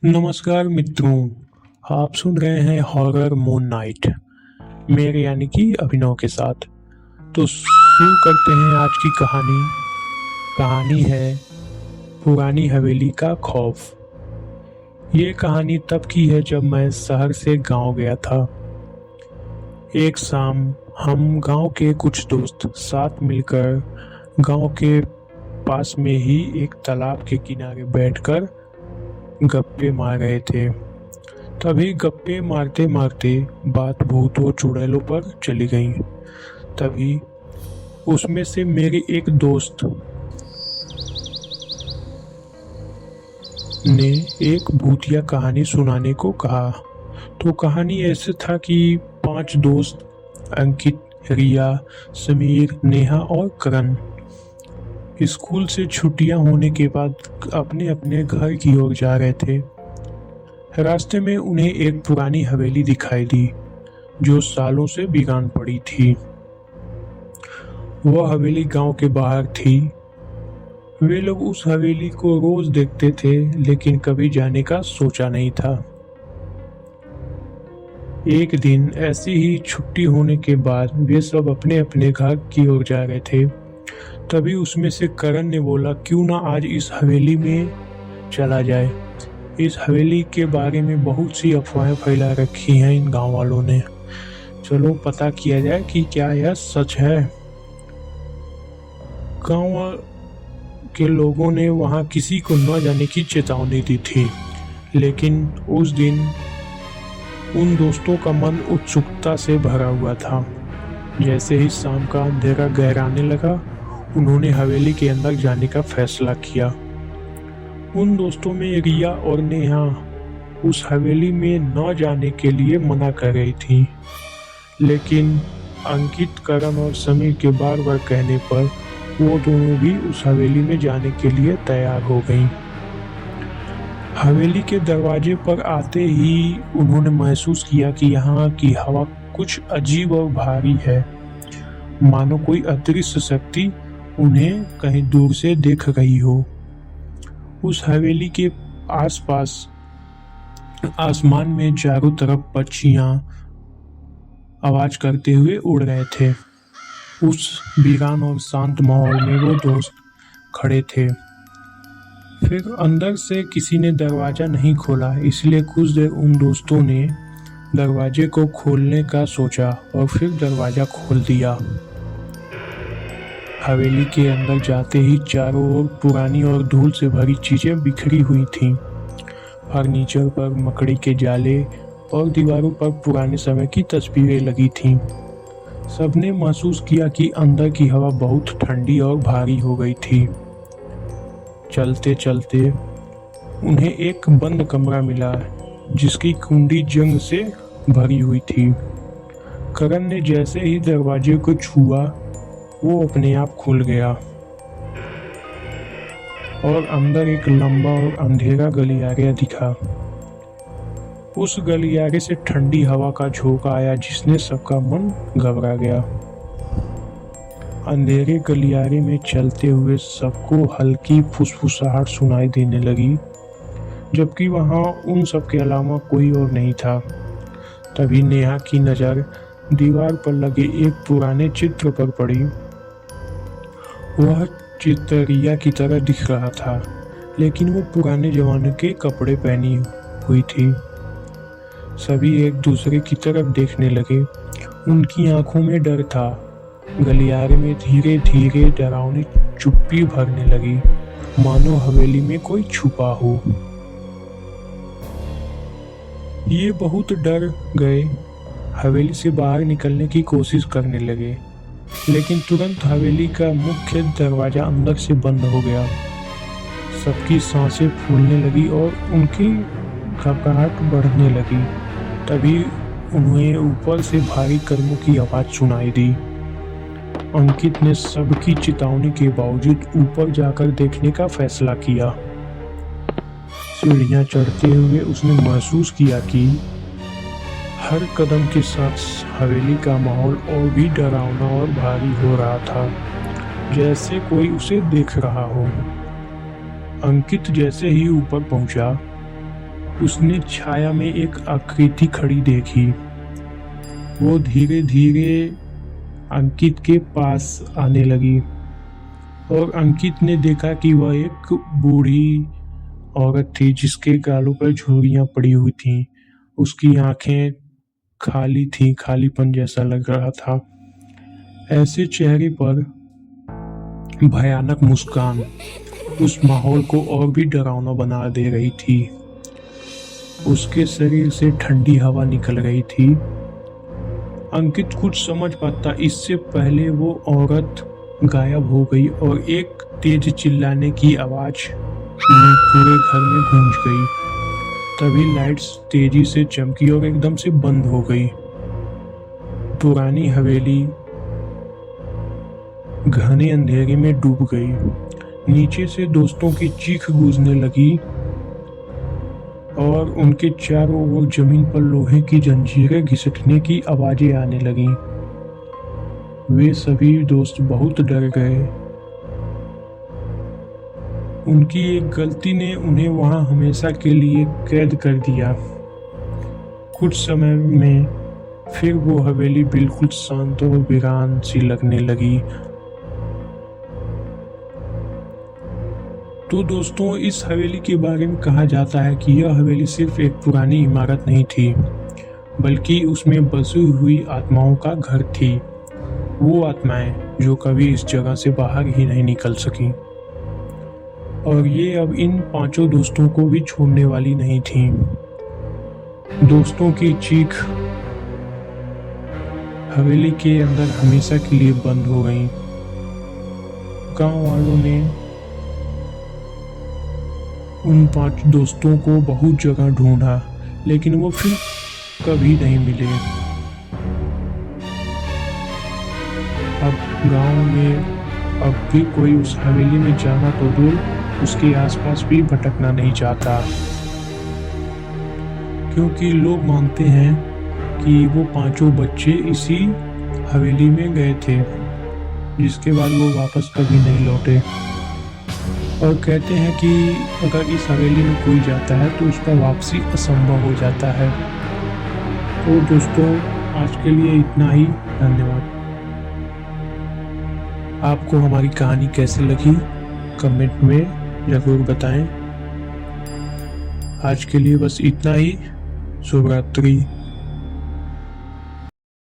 नमस्कार मित्रों। आप सुन रहे हैं हॉरर मून नाइट मेरे यानी कि अभिनव के साथ। तो शुरू करते हैं आज की कहानी। कहानी है पुरानी हवेली का खौफ। ये कहानी तब की है जब मैं शहर से गांव गया था। एक शाम हम गांव के कुछ दोस्त साथ मिलकर गांव के पास में ही एक तालाब के किनारे बैठकर गप्पे मार रहे थे। तभी गप्पे मारते मारते बात भूतों चुड़ैलों पर चली गई। तभी उसमें से मेरे एक दोस्त ने एक भूतिया कहानी सुनाने को कहा। तो कहानी ऐसे था कि 5 दोस्त अंकित, रिया, समीर, नेहा और करण स्कूल से छुट्टियां होने के बाद अपने अपने घर की ओर जा रहे थे। रास्ते में उन्हें एक पुरानी हवेली दिखाई दी जो सालों से वीरान पड़ी थी। वह हवेली गांव के बाहर थी। वे लोग उस हवेली को रोज देखते थे लेकिन कभी जाने का सोचा नहीं था। एक दिन ऐसी ही छुट्टी होने के बाद वे सब अपने अपने घर की ओर जा रहे थे। तभी उसमें से करण ने बोला, क्यों ना आज इस हवेली में चला जाए। इस हवेली के बारे में बहुत सी अफवाहें फैला रखी हैं इन गांव वालों ने। चलो पता किया जाए कि क्या यह सच है। गांव के लोगों ने वहां किसी को न जाने की चेतावनी दी थी, लेकिन उस दिन उन दोस्तों का मन उत्सुकता से भरा हुआ था। जैसे ही शाम का अंधेरा गहराने लगा, उन्होंने हवेली के अंदर जाने का फैसला किया। उन दोस्तों में रिया और नेहा उस हवेली में न जाने के लिए मना कर रही थी, लेकिन अंकित, करण और समीर के बार बार कहने पर वो दोनों भी उस हवेली में जाने के लिए तैयार हो गईं। हवेली के दरवाजे पर आते ही उन्होंने महसूस किया कि यहाँ की हवा कुछ अजीब और भारी है, मानो कोई अदृश्य शक्ति उन्हें कहीं दूर से देख रही हो। उस हवेली के आसपास आसमान में चारों तरफ पक्षियां आवाज करते हुए उड़ रहे थे। उस वीरान और शांत माहौल में वो दोस्त खड़े थे। फिर अंदर से किसी ने दरवाजा नहीं खोला, इसलिए कुछ देर उन दोस्तों ने दरवाजे को खोलने का सोचा और फिर दरवाजा खोल दिया। हवेली के अंदर जाते ही चारों ओर पुरानी और धूल से भरी चीजें बिखरी हुई थीं। फर्नीचर पर मकड़ी के जाले और दीवारों पर पुराने समय की तस्वीरें लगी थीं। सबने महसूस किया कि अंदर की हवा बहुत ठंडी और भारी हो गई थी। चलते चलते उन्हें एक बंद कमरा मिला जिसकी कुंडी जंग से भरी हुई थी। करण ने जैसे ही दरवाजे को छुआ, वो अपने आप खुल गया और अंदर एक लंबा और अंधेरा गलियारा दिखा। उस गलियारे से ठंडी हवा का झोंका आया जिसने सबका मन घबरा गया। अंधेरे गलियारे में चलते हुए सबको हल्की फुसफुसाहट सुनाई देने लगी, जबकि वहां उन सब के अलावा कोई और नहीं था। तभी नेहा की नज़र दीवार पर लगे एक पुराने चित्र पर पड़ी। वह चित्र रिया की तरह दिख रहा था, लेकिन वो पुराने जमाने के कपड़े पहनी हुई थी। सभी एक दूसरे की तरफ देखने लगे। उनकी आंखों में डर था। गलियारे में धीरे धीरे डरावनी चुप्पी भरने लगी, मानो हवेली में कोई छुपा हो। ये बहुत डर गए, हवेली से बाहर निकलने की कोशिश करने लगे, लेकिन तुरंत हवेली का मुख्य दरवाजा अंदर से बंद हो गया। सबकी सांसें फूलने लगी और उनकी घबराहट बढ़ने लगी। तभी उन्हें ऊपर से भारी कदमों की आवाज सुनाई दी। अंकित ने सबकी चेतावनी के बावजूद ऊपर जाकर देखने का फैसला किया। सीढ़ियां चढ़ते हुए उसने महसूस किया कि हर कदम के साथ हवेली का माहौल और भी डरावना और भारी हो रहा था, जैसे कोई उसे देख रहा हो। अंकित जैसे ही ऊपर पहुंचा, उसने छाया में एक आकृति खड़ी देखी। वो धीरे धीरे अंकित के पास आने लगी और अंकित ने देखा कि वह एक बूढ़ी औरत थी जिसके गालों पर झुर्रियां पड़ी हुई थीं। उसकी आंखें खाली थीं, खालीपन जैसा लग रहा था। ऐसे चेहरे पर भयानक मुस्कान उस माहौल को और भी डरावना बना दे रही थी। उसके शरीर से ठंडी हवा निकल रही थी। अंकित कुछ समझ पाता इससे पहले वो औरत गायब हो गई और एक तेज चिल्लाने की आवाज पूरे घर में गूंज गई। तभी लाइट्स तेजी से चमकी और एकदम से बंद हो गई। पुरानी हवेली घने अंधेरे में डूब गई। नीचे से दोस्तों की चीख गूंजने लगी और उनके चारों ओर जमीन पर लोहे की जंजीरें घिसटने की आवाजें आने लगीं। वे सभी दोस्त बहुत डर गए। उनकी एक गलती ने उन्हें वहां हमेशा के लिए कैद कर दिया। कुछ समय में फिर वो हवेली बिल्कुल शांत और वीरान सी लगने लगी। तो दोस्तों, इस हवेली के बारे में कहा जाता है कि यह हवेली सिर्फ एक पुरानी इमारत नहीं थी, बल्कि उसमें बसी हुई आत्माओं का घर थी। वो आत्माएं जो कभी इस जगह से बाहर ही नहीं निकल सकी और ये अब इन पांचों दोस्तों को भी छोड़ने वाली नहीं थी। दोस्तों की चीख हवेली के अंदर हमेशा के लिए बंद हो गई। गांव वालों ने उन पांच दोस्तों को बहुत जगह ढूंढा, लेकिन वो फिर कभी नहीं मिले। अब गांव में अब भी कोई उस हवेली में जाना तो दूर, उसके आसपास भी भटकना नहीं चाहता, क्योंकि लोग मानते हैं कि वो पांचों बच्चे इसी हवेली में गए थे, जिसके बाद वो वापस कभी नहीं लौटे। और कहते हैं कि अगर इस हवेली में कोई जाता है तो उसका वापसी असंभव हो जाता है। तो दोस्तों, आज के लिए इतना ही। धन्यवाद। आपको हमारी कहानी कैसी लगी कमेंट में जरूर बताएं। आज के लिए बस इतना ही। शुभ रात्रि।